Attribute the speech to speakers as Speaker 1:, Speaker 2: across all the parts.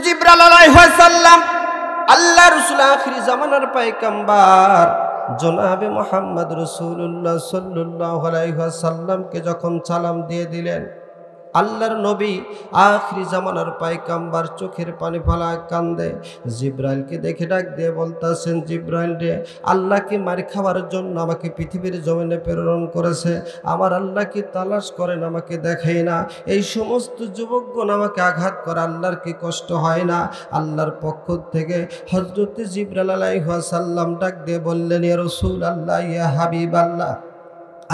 Speaker 1: জিবরাইল আলাইহিস সালাম আল্লাহ রাসূল আখিরি জামানার পয়গম্বর জনাবে মুহাম্মদ রাসূলুল্লাহ সাল্লাল্লাহু আলাইহি ওয়াসাল্লামকে যখন সালাম দিয়ে দিলেন, আল্লাহর নবী আখিরি জামানার পয়গম্বর চোখের পানি ফেলা কান্দে। জিবরাইলকে দেখে ডাক দিয়ে বলতাছেন, জিবরাইল রে, আল্লাহ কি মার খাওয়ার জন্য আমাকে পৃথিবীর জমিনে প্রেরণ করেছে? আমার আল্লাহ কি তালাশ করেন, আমাকে দেখেই না? এই সমস্ত যুবকগণ আমাকে আঘাত করে, আল্লাহর কি কষ্ট হয় না? আল্লাহর পক্ষ থেকে হযরত জিবরাইল আলাইহিস সালাম ডাক দিয়ে বললেন, ইয়া রাসূলুল্লাহ, ইয়া হাবিবাল্লাহ,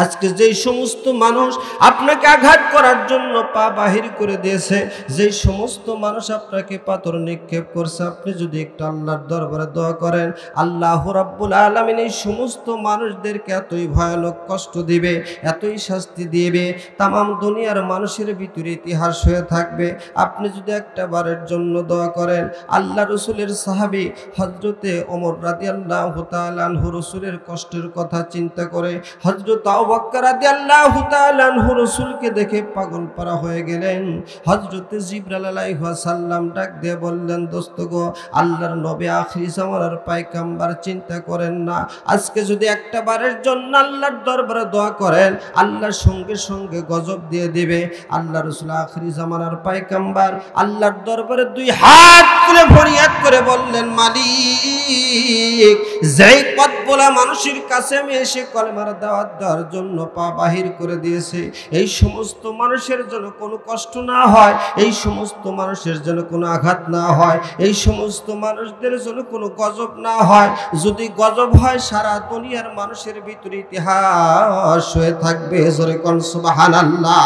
Speaker 1: আজকে যেই সমস্ত মানুষ আপনাকে আঘাত করার জন্য পা বাহির করে দিয়েছে, যেই সমস্ত মানুষ আপনাকে পাথর নিক্ষেপ করছে, আপনি যদি একটু আল্লাহর দরবারে দোয়া করেন, আল্লাহ রাব্বুল আলামিন এই সমস্ত মানুষদেরকে এতই ভয়ানক কষ্ট দিবে, এতই শাস্তি দিবে, তামাম দুনিয়ার মানুষের ভিতরে ইতিহাস হয়ে থাকবে। আপনি যদি একটা বারের জন্য দোয়া করেন। আল্লাহ রসুলের সাহাবী হযরতে ওমর রাদিয়াল্লাহু তাআলা আনহু রাসূলের কষ্টের কথা চিন্তা করে হযরত আবু বকর রাদিয়াল্লাহু তাআলা আনহু রাসূলকে দেখে পাগল পারা হয়ে গেলেন। হযরত জিবরাইল আলাইহিস সালাম ডাক দিয়ে বললেন, দোস্ত গো, আল্লাহর নবী আখিরি জামানার পয়গম্বর, চিন্তা করেন না, আজকে যদি একটা বারের জন্য আল্লাহর দরবারে দোয়া করেন, আল্লাহর সঙ্গে সঙ্গে গজব দিয়ে দিবে। আল্লাহ রাসূল আখিরি জামানার পয়গম্বর আল্লাহর দরবারে দুই হাত তুলে ফরিয়াদ করে বললেন, মালিক, যেই পথ বলা মানুষের কাছে আমি এসে কলেমার দাওয়াত দেওয়ার জন্য পা বাহির করে দিয়েছে, এই সমস্ত মানুষের জন্য কোনো কষ্ট না হয়, এই সমস্ত মানুষের জন্য কোনো আঘাত না হয়, এই সমস্ত মানুষদের জন্য কোনো গজব না হয়। যদি গজব হয়, সারা দুনিয়ার মানুষের ভিতরে ইতিহাস হয়ে থাকবে। জোরে কোন সুবহানাল্লাহ।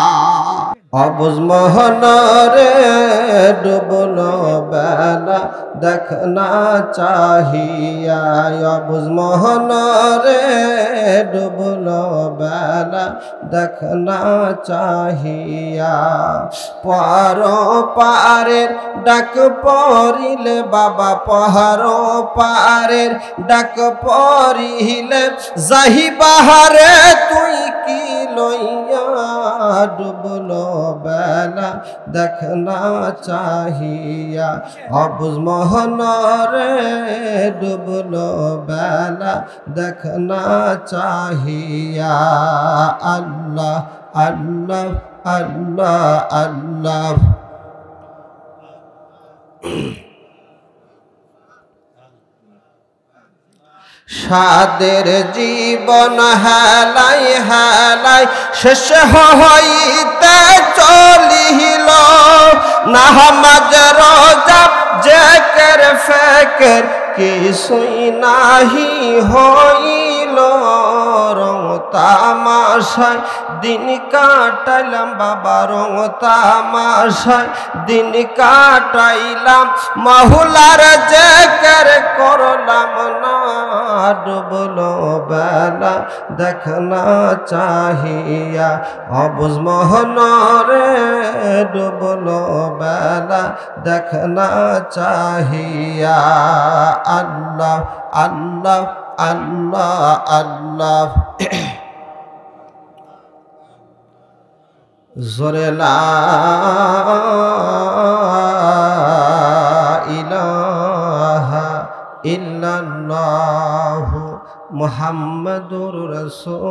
Speaker 1: অবুঝ মোহনরে ডুবল বেলা দেখনা চাহিয়া, অবুঝ মোহনরে ডুবল বেলা দেখনা চাহিয়া, পর পারের ডাক পড়িলে বাবা, পর পারের ডাক পড়িলে যাহি বাহারে, তুই কি লইয়া ডুবল বেলা দেখনা চাহিয়া, অবুঝ মোহনরে ডুবল বেলা দেখনা চাহিয়া। আল্লাহ আল্লাহ আল্লাহ আল্লাহ। সাদের জীবন হেলাই হেলাই শেষ হইতে চলিল, নামাজ রোজা জিকির ফিকির কিছুই নাহি হইল, রং তামাশায় দিন কাটাইলাম বাবা, রং তামাশায় দিন কাটাইলাম, মাহুলার জিকির করলাম না, ডুবল বেলা দেখনা চাহিয়া, অবুঝ মোহনরে ডুবল বেলা দেখনা চাহিয়া। আল্লাহ আল্লাহ আল্লাহ আল্লাহ। জোরে লা ইলাহা ইল্লাল্লাহু মুহাম্মাদুর রাসূলুল্লাহ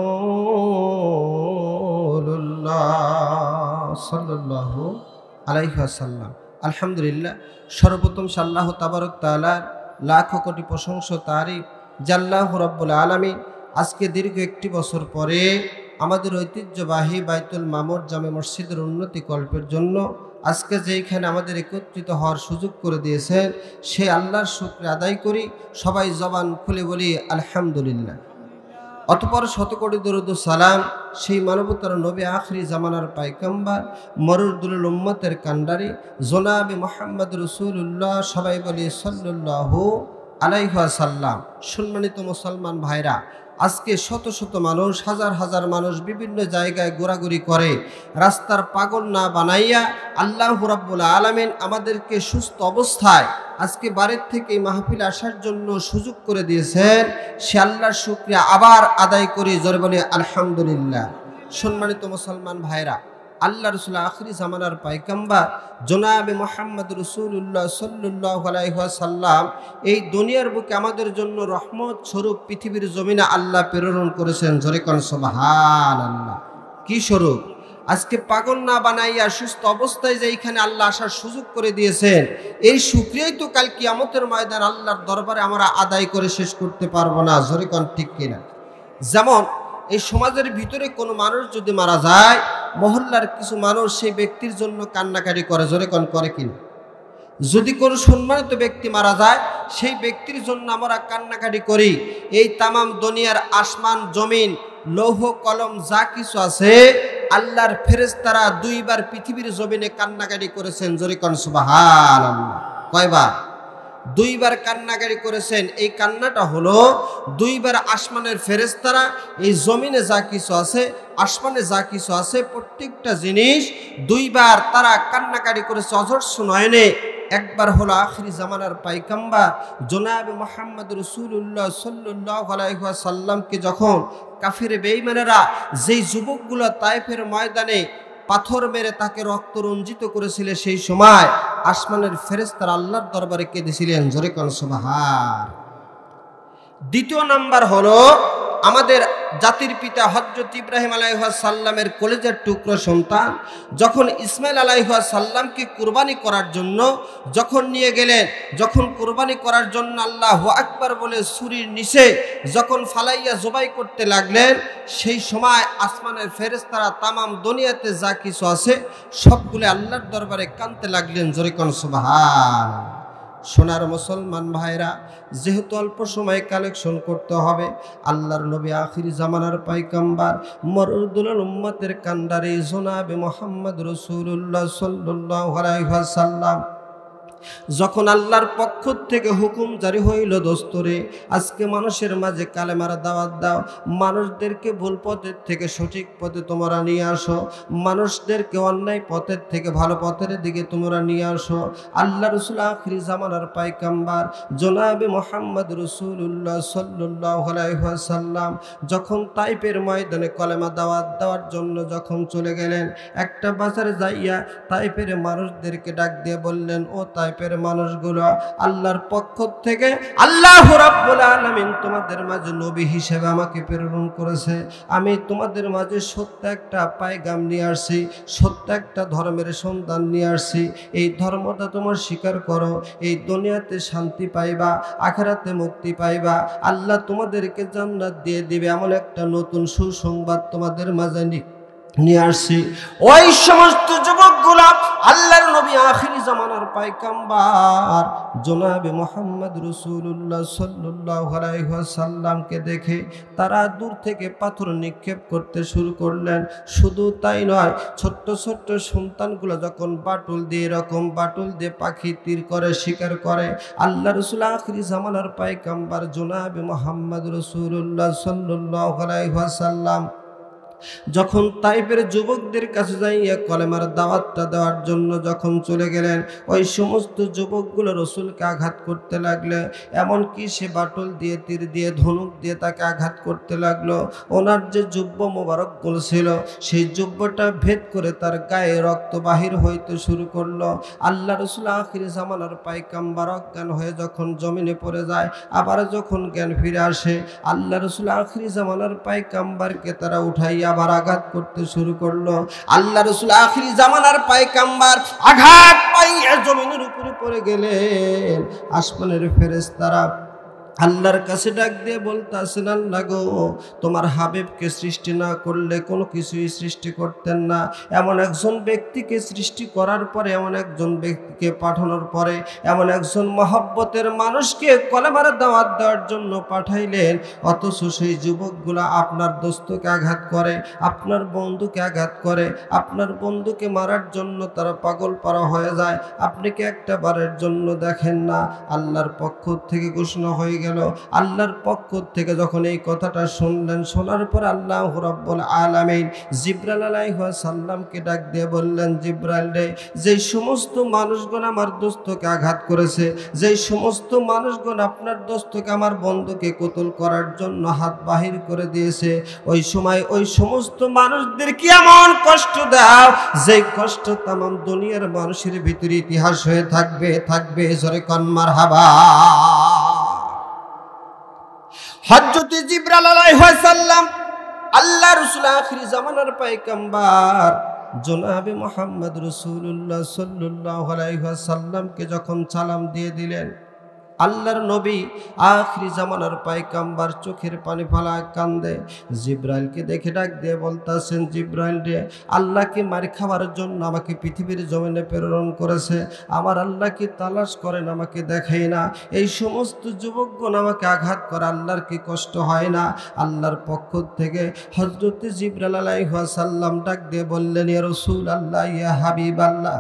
Speaker 1: সাল্লাল্লাহু আলাইহি ওয়াসাল্লাম। আলহামদুলিল্লাহ, সর্বপ্রথম আল্লাহ তাবারক তাআলার লাখ কোটি প্রশংসা তারিফ যে আল্লাহ রাব্বুল আলামিন আজকে দীর্ঘ একটি বছর পরে আমাদের ঐতিহ্যবাহী বাইতুল মামুর জামে মসজিদের উন্নতি কল্পের জন্য আজকে যেইখানে আমাদের একত্রিত হওয়ার সুযোগ করে দিয়েছেন, সে আল্লাহর শুকরিয়া আদায় করি। সবাই জবান খুলে বলি আলহামদুলিল্লাহ। অতঃপর শতকোটি দরুদ ও সালাম সেই মানবতার নবী আখিরি জামানার পয়গম্বর মরুদুল উম্মতের কান্ডারি জনাবে মুহাম্মদ রাসূলুল্লাহ, সবাই বলি সাল্লাল্লাহু আলাইহি ওয়াসাল্লাম। সম্মানিত মুসলমান ভাইরা, আজকে শত শত মানুষ, হাজার হাজার মানুষ বিভিন্ন জায়গায় ঘোরাঘুরি করে, রাস্তার পাগল না বানাইয়া আল্লাহ রাব্বুল আলামিন আমাদেরকে সুস্থ অবস্থায় আজকে বাড়ির থেকে এই মাহফিল আসার জন্য সুযোগ করে দিয়েছেন। সে আল্লাহর শুকরিয়া আবার আদায় করি, জোরে বলি আলহামদুলিল্লাহ। সম্মানিত মুসলমান ভাইরা, আল্লাহ রসুল আখিরি জামানার পায়গাম্বার জনাবে মুহাম্মদ রাসূলুল্লাহ সাল্লাল্লাহু আলাইহি ওয়াসাল্লাম এই দুনিয়ার বুকে আমাদের জন্য রহমত স্বরূপ পৃথিবীর জমিনে আল্লাহ প্রেরণ করেছেন। জোরে কোন সুবহানাল্লাহ। কি স্বরূপ? আজকে পাগল না বানাইয়া সুস্থ অবস্থায় যে এইখানে আল্লাহ আসার সুযোগ করে দিয়েছেন, এই শুকরিয়াই তো কাল কিয়ামতের ময়দান আল্লাহর দরবারে আমরা আদায় করে শেষ করতে পারবো না। জোরে কোন ঠিক কিনা? যেমন এই সমাজের ভিতরে কোনো মানুষ যদি মারা যায়, মহল্লার কিছু মানুষ সেই ব্যক্তির জন্য কান্নাকাটি করে। জোরে কোন করে কিনা? যদি কোনো সম্মানিত ব্যক্তি মারা যায়, সেই ব্যক্তির জন্য আমরা কান্নাকাটি করি। এই তামাম দুনিয়ার আসমান জমিন লৌহ কলম যা কিছু আছে, আল্লাহর ফেরেশতারা দুইবার পৃথিবীর জমিনে কান্নাকাটি করেছেন। জোরে কোন সুবহানাল্লাহ। কয়বার? দুইবার কান্নাকাটি করেছেন। এই কান্নাটা হলো দুইবার আসমানের ফেরেশতারা এই জমিনে যা কিছু আছে, আসমানে যা কিছু আছে, প্রত্যেকটা জিনিস দুইবার তারা কান্নাকাটি করেছে অঝর্ষ নয়নে। একবার হলো আখিরি জামানার পায়গাম্বার জনাবে মুহাম্মদ রাসূলুল্লাহ সাল্লাল্লাহু আলাইহি ওয়াসাল্লামকে যখন কাফির বেঈমানেরা যেই যুবকগুলো তায়েফের ময়দানে পাথর মেরে তাকে রক্ত রঞ্জিত করেছিল, সেই সময় আসমানের ফেরেশতারা আল্লাহর দরবারে কেঁদেছিলেন। জোরে কোন সুবহান। দ্বিতীয় নাম্বার হলো আমাদের জাতির পিতা হযরত ইব্রাহিম আলাইহিস সালামের কলেজের টুকরো সন্তান যখন ইসমাইল আলাইহিস সালামকে কুরবানি করার জন্য যখন নিয়ে গেলেন, যখন কুরবানি করার জন্য আল্লাহু আকবার বলে ছুরির নিচে যখন ফালাইয়া জবাই করতে লাগলেন, সেই সময় আসমানের ফেরেশতারা তামাম দুনিয়াতে যা কিছু আছে সবগুলো আল্লাহর দরবারে কাঁদতে লাগলেন। জোরে কোন সুবহান। সোনার মুসলমান ভাইরা, যেহেতু অল্প সময় কালেকশন করতে হবে, আল্লাহর নবী আখিরি জামানার পায়গাম্বার মরদুল উম্মতের কান্ডারি জনাবে মুহাম্মদ রাসূলুল্লাহ সাল্লাল্লাহু আলাইহি ওয়াসাল্লাম যখন আল্লাহর পক্ষ থেকে হুকুম জারি হইল, দোস্তরে আজকে মানুষের মাঝে কালেমার দাওয়াত দাও, মানুষদেরকে ভুল পথের থেকে সঠিক পথে তোমরা নিয়ে আসো, মানুষদেরকে অন্যায় পথের থেকে ভালো পথের দিকে তোমরা নিয়ে আসো। আল্লাহ রাসূল আখিরি জামানার পায়গাম্বার জনাবে মুহাম্মদ রাসূলুল্লাহ সাল্লাল্লাহু আলাইহি ওয়াসাল্লাম যখন তাইফের ময়দানে কলেমা দাওয়াত দেওয়ার জন্য যখন চলে গেলেন, একটা বাজারে যাইয়া তাইফের মানুষদেরকে ডাক দিয়ে বললেন, ও তাইফের মানুষগুলো, আল্লাহর পক্ষ থেকে আল্লাহ রাব্বুল আলামিন তোমাদের মাঝে নবী হিসেবে আমাকে প্রেরণ করেছে। আমি তোমাদের মাঝে সত্য একটা পায়গাম নিয়ে আসছি, সত্য একটা ধর্মের সন্ধান নিয়ে আসছি। এই ধর্মটা তোমার স্বীকার করো, এই দুনিয়াতে শান্তি পাইবা, আখিরাতে মুক্তি পাইবা, আল্লাহ তোমাদেরকে জান্নাত দিয়ে দিবে, এমন একটা নতুন সুসংবাদ তোমাদের মাঝে নিয়ে আসছি। ওই সমস্ত যুবকগুলা আল্লাহর নবী আখিরি জামানার পায়গাম্বার জনাবে মুহাম্মদ রাসূলুল্লাহ সাল্লাল্লাহু আলাইহি ওয়াসাল্লামকে দেখে তারা দূর থেকে পাথর নিক্ষেপ করতে শুরু করলেন। শুধু তাই নয়, ছোট্ট ছোট্ট সন্তানগুলো যখন বাটুল দিয়ে এরকম বাটুল দিয়ে পাখি তীর করে শিকার করে, আল্লাহ রাসূল আখিরি জামানার পায়গাম্বার জনাবে মুহাম্মদ রাসূলুল্লাহ সাল্লাল্লাহু আলাইহি ওয়াসাল্লাম যখন তাইফের যুবকদের কাছে যাইয়া কলেমার দাওয়াতটা দেওয়ার জন্য যখন চলে গেলেন, ওই সমস্ত যুবকগুলো রসুলকে আঘাত করতে লাগলো। এমনকি সে বাটুল দিয়ে, তীর দিয়ে, ধনুক দিয়ে তাকে আঘাত করতে লাগলো। ওনার যে জুব্ব মোবারকগুলো ছিল, সেই জুব্বটা ভেদ করে তার গায়ে রক্ত বাহির হইতে শুরু করলো। আল্লাহ রসুল আখিরি জামানার পায়গাম্বার অজ্ঞান হয়ে যখন জমিনে পড়ে যায়, আবার যখন জ্ঞান ফিরে আসে, আল্লাহ রসুল আখিরি জামানার পায়গাম্বারকে তারা উঠাইয়া আবার আঘাত করতে শুরু করলো। আল্লাহ রাসূল আখিরি জামানার পায়গাম্বার আঘাত পাইয়া জমিনের উপরে পড়ে গেলেন। আসমানের ফেরেশতারা আল্লাহর কাছে ডাক দিয়ে বলতেছেন, আল্লাহ গো, তোমার হাবিবকে সৃষ্টি না করলে কোনো কিছুই সৃষ্টি করতেন না। এমন একজন ব্যক্তিকে সৃষ্টি করার পরে, এমন একজন ব্যক্তিকে পাঠানোর পরে, এমন একজন মহব্বতের মানুষকে কলেমার দাওয়াত দেওয়ার জন্য পাঠাইলেন, অথচ সেই যুবকগুলা আপনার দোস্তকে আঘাত করে, আপনার বন্ধুকে আঘাত করে, আপনার বন্ধুকে মারার জন্য তারা পাগল পারা হয়ে যায়। আপনি কি একটা বারের জন্য দেখেন না? আল্লাহর পক্ষ থেকে ঘোষণা হয়ে গেল, গেল। আল্লাহর পক্ষ থেকে যখন এই কথাটা শুনলেন, শোনার পর আল্লাহ রাব্বুল আলামিন জিবরাইল আলাইহিস সালামকে ডাক দিয়ে বললেন, জিবরাইল রে, যেই সমস্ত মানুষগণ আমার দোস্তকে আঘাত করেছে, যেই সমস্ত মানুষগণ আপনার দোস্তকে আমার বন্ধুকে কতল করার জন্য হাত বাহির করে দিয়েছে, ওই সময় ওই সমস্ত মানুষদেরকে এমন কষ্ট দাও যেই কষ্ট তামাম দুনিয়ার মানুষের ভিতরে ইতিহাস হয়ে থাকবে থাকবে। জোরে কোন মারহাবা। হযরত জিবরাইল আলাইহিস সালাম আল্লাহ রাসূল আখির জামানার পয়গম্বর জনাবে মুহাম্মদ রাসূলুল্লাহ সাল্লাল্লাহু আলাইহি ওয়াসাল্লামকে যখন সালাম দিয়ে দিলেন, আল্লাহর নবী আখিরি জামানার পয়গম্বর চোখের পানি ফেলায় কান্দে। জিবরাইলকে দেখে ডাক দিয়ে বলতাছেন, জিবরাইল রে, আল্লাহ কি মার খাওয়ার জন্য আমাকে পৃথিবীর জমিনে প্রেরণ করেছে? আমার আল্লাহ কি তালাশ করেন, আমাকে দেখাই না? এই সমস্ত যুবকগণ আমাকে আঘাত করে, আল্লাহর কি কষ্ট হয় না? আল্লাহর পক্ষ থেকে হযরত জিবরাইল আলাইহিস সালাম ডাক দিয়ে বললেন, ইয়া রাসূলুল্লাহ, ইয়া হাবিবাল্লাহ,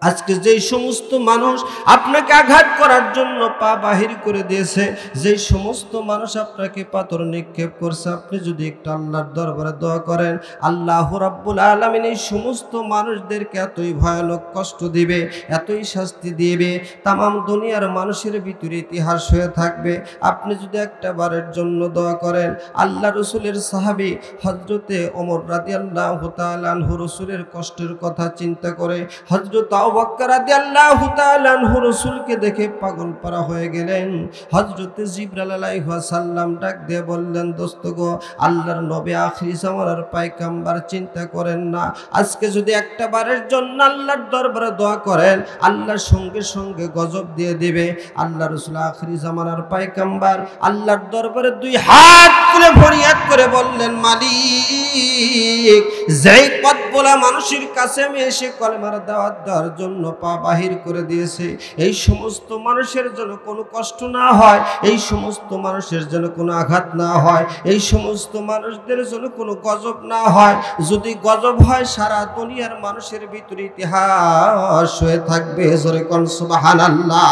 Speaker 1: আজকে যেই সমস্ত মানুষ আপনাকে আঘাত করার জন্য পা বাহির করে দিয়েছে, যেই সমস্ত মানুষ আপনাকে পাথর নিক্ষেপ করছে, আপনি যদি একটু আল্লাহর দরবারে দোয়া করেন, আল্লাহ রাব্বুল আলামিন এই সমস্ত মানুষদেরকে এতই ভয়ানক কষ্ট দিবে, এতই শাস্তি দিবে, তামাম দুনিয়ার মানুষের ভিতরে ইতিহাস হয়ে থাকবে। আপনি যদি একটা বারের জন্য দোয়া করেন। আল্লাহ রসুলের সাহাবী হযরতে ওমর রাদিয়াল্লাহু তাআলা আনহু রাসূলের কষ্টের কথা চিন্তা করে হযরত আবু বকর রাদিয়াল্লাহু তাআলা আনহু রাসূলকে দেখে পাগল পারা হয়ে গেলেন। হযরত জিবরাইল আলাইহিস সালাম ডাক দিয়ে বললেন, দোস্ত গো, আল্লাহর নবী আখিরি জামানার পয়গম্বর, চিন্তা করেন না, আজকে যদি একটা বারের জন্য আল্লাহর দরবারে দোয়া করেন, আল্লাহর সঙ্গে সঙ্গে গজব দিয়ে দিবে। আল্লাহ রাসূল আখিরি জামানার পয়গম্বর আল্লাহর দরবারে দুই হাত তুলে ফরিয়াদ করে বললেন, মালিক, যেই পথ বলা মানুষের কাছে আমি এসে কলেমার দাওয়াত দেওয়ার জন্য পা বাহির করে দিয়েছে, এই সমস্ত মানুষের জন্য কোনো কষ্ট না হয়, এই সমস্ত মানুষের জন্য কোনো আঘাত না হয়, এই সমস্ত মানুষদের জন্য কোনো গজব না হয়। যদি গজব হয়, সারা দুনিয়ার মানুষের ভিতরে ইতিহাস হয়ে থাকবে। জোরে কোন সুবহানাল্লাহ।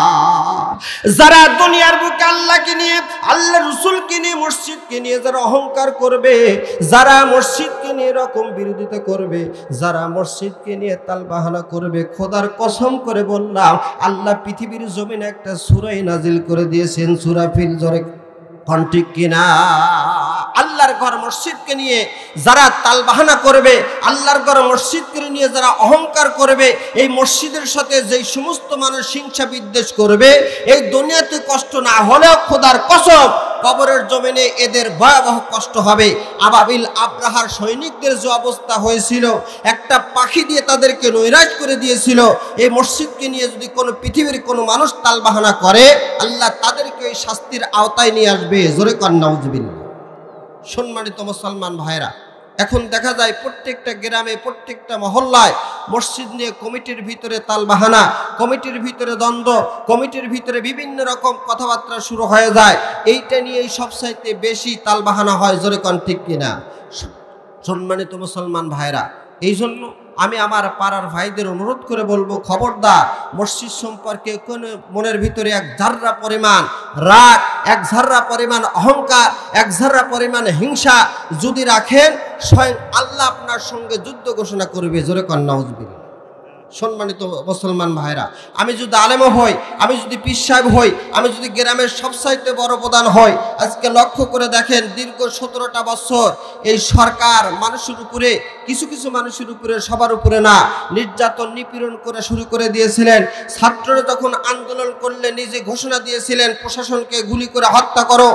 Speaker 1: যারা দুনিয়ার বুকে আল্লাহকে নিয়ে, আল্লাহ রাসূলকে নিয়ে, মসজিদকে নিয়ে যারা অহংকার করবে, যারা মসজিদকে নিয়ে এরকম বিরোধিতা করবে, যারা মসজিদকে নিয়ে তালবাহানা করবে, খোদার কসম করে বললাম, আল্লাহ পৃথিবীর জমিনে একটা সূরা নাজিল করে দিয়েছেন, সূরা ফিল। জোরে কোন ঠিক কিনা? আল্লাহর ঘর মসজিদকে নিয়ে যারা তালবাহানা করবে, আল্লাহর ঘর মসজিদকে নিয়ে যারা অহংকার করবে, এই মসজিদের সাথে যেই সমস্ত মানুষ হিংসা বিদ্বেষ করবে, এই দুনিয়াতে কষ্ট না হলেও খোদার কসম কবরের জমিনে এদের ভয়াবহ কষ্ট হবে। আবাবিল আব্রাহার সৈনিকদের যে অবস্থা হয়েছিল, একটা পাখি দিয়ে তাদেরকে নৈরাশ করে দিয়েছিল। এই মসজিদকে নিয়ে যদি কোনো পৃথিবীর কোনো মানুষ তালবাহানা করে, আল্লাহ তাদেরকে এই শাস্তির আওতায় নিয়ে আসবে। জোরে কর নাউজুবিল্লাহ। সম্মানিত মুসলমান ভাইরা, এখন দেখা যায় প্রত্যেকটা গ্রামে, প্রত্যেকটা মহল্লায় মসজিদ নিয়ে কমিটির ভিতরে তালবাহানা, কমিটির ভিতরে দ্বন্দ্ব, কমিটির ভিতরে বিভিন্ন রকম কথাবার্তা শুরু হয়ে যায়। এইটা নিয়েই সবচাইতে বেশি তালবাহানা হয়। জোরে কোন ঠিক কিনা? সম্মানিত মুসলমান ভাইরা, এই জন্য আমি আমার পাড়ার ভাইদের অনুরোধ করে বলবো, খবরদার মসজিদ সম্পর্কে কোনো মনের ভিতরে এক জাররা পরিমাণ রাগ, এক জাররা পরিমাণ অহংকার, এক জাররা পরিমাণ হিংসা যদি রাখেন, স্বয়ং আল্লাহ আপনার সঙ্গে যুদ্ধ ঘোষণা করবে। জোরে কোন নাউজুবিল্লাহ। সম্মানিত মুসলমান ভাইরা, আমি যদি আলেমও হই, আমি যদি পীর সাহেব হই, আমি যদি গ্রামের সবচাইতে বড় প্রধান হই, আজকে লক্ষ্য করে দেখেন, দীর্ঘ 17টা বছর এই সরকার মানুষের উপরে, কিছু কিছু মানুষের উপরে, সবার উপরে না, নির্যাতন নিপীড়ন করে শুরু করে দিয়েছিলেন। ছাত্ররা যখন আন্দোলন করলে নিজে ঘোষণা দিয়েছিলেন, প্রশাসনকে গুলি করে হত্যা করো,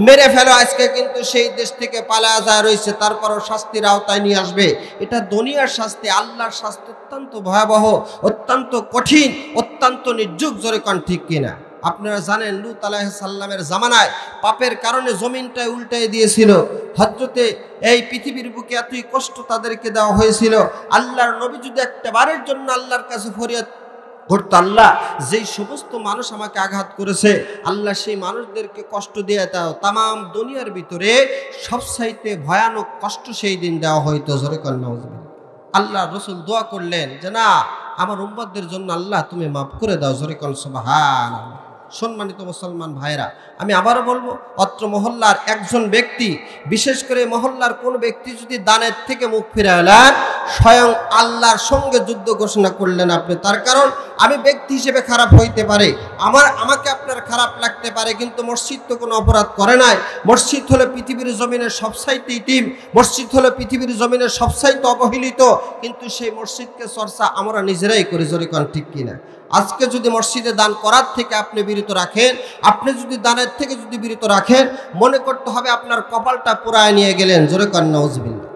Speaker 1: মেরে ফেলো। আজকে কিন্তু সেই দেশ থেকে পালায়া যায় রয়েছে, তারপরও শাস্তির আওতায় নিয়ে আসবে। এটা দুনিয়ার শাস্তি, আল্লাহর শাস্তি অত্যন্ত ভয়াবহ, অত্যন্ত কঠিন, অত্যন্ত নির্যুক। জোরে কোন ঠিক কিনা? আপনারা জানেন, লূত আলাইহিস সালামের জামানায় পাপের কারণে জমিনটাই উল্টাই দিয়েছিল। হযরতে এই পৃথিবীর বুকে এতই কষ্ট তাদেরকে দেওয়া হয়েছিল। আল্লাহর নবী যদি একটা বারের জন্য আল্লাহর কাছে ফরিয়াদ করতো, আল্লাহ, যেই সমস্ত মানুষ আমাকে আঘাত করেছে, আল্লাহ সেই মানুষদেরকে কষ্ট দিয়ে দাও, তামাম দুনিয়ার ভিতরে সবচাইতে ভয়ানক কষ্ট সেই দিন দেওয়া হইতো। জোরে কোন নাউজুবিল্লাহ। আল্লাহ রসুল দোয়া করলেন যে, না, আমার উম্মতদের জন্য আল্লাহ তুমি মাফ করে দাও। জোরে কোন সুবহানাল্লাহ। সম্মানিত মুসলমান ভাইরা, আমি আবারও বলবো, অত্র মহল্লার একজন ব্যক্তি, বিশেষ করে মহল্লার কোন ব্যক্তি যদি দানের থেকে মুখ ফিরালেন, স্বয়ং আল্লাহর সঙ্গে যুদ্ধ ঘোষণা করলেন আপনি। তার কারণ আমি ব্যক্তি হিসেবে খারাপ হইতে পারে, আমাকে আপনার খারাপ লাগতে পারে, কিন্তু মসজিদ তো কোনো অপরাধ করে নাই। মসজিদ হলো পৃথিবীর জমিনের সবচাইতে ইতিম, মসজিদ হলো পৃথিবীর জমিনের সবচাইতে অবহেলিত, কিন্তু সেই মসজিদকে চর্চা আমরা নিজেরাই করি। জোরে কোন ঠিক কিনা? আজকে যদি মসজিদে দান করার থেকে আপনি বিরত রাখেন, আপনি যদি দানের থেকে যদি বিরত রাখেন, মনে করতে হবে আপনার কপালটা পুরায় নিয়ে গেলেন। জোরে কোন নাউজুবিল্লাহ।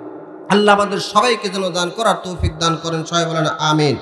Speaker 1: আল্লাহ আমাদের সবাইকে যেন দান করার তৌফিক দান করেন। সবাই বলেন আমিন।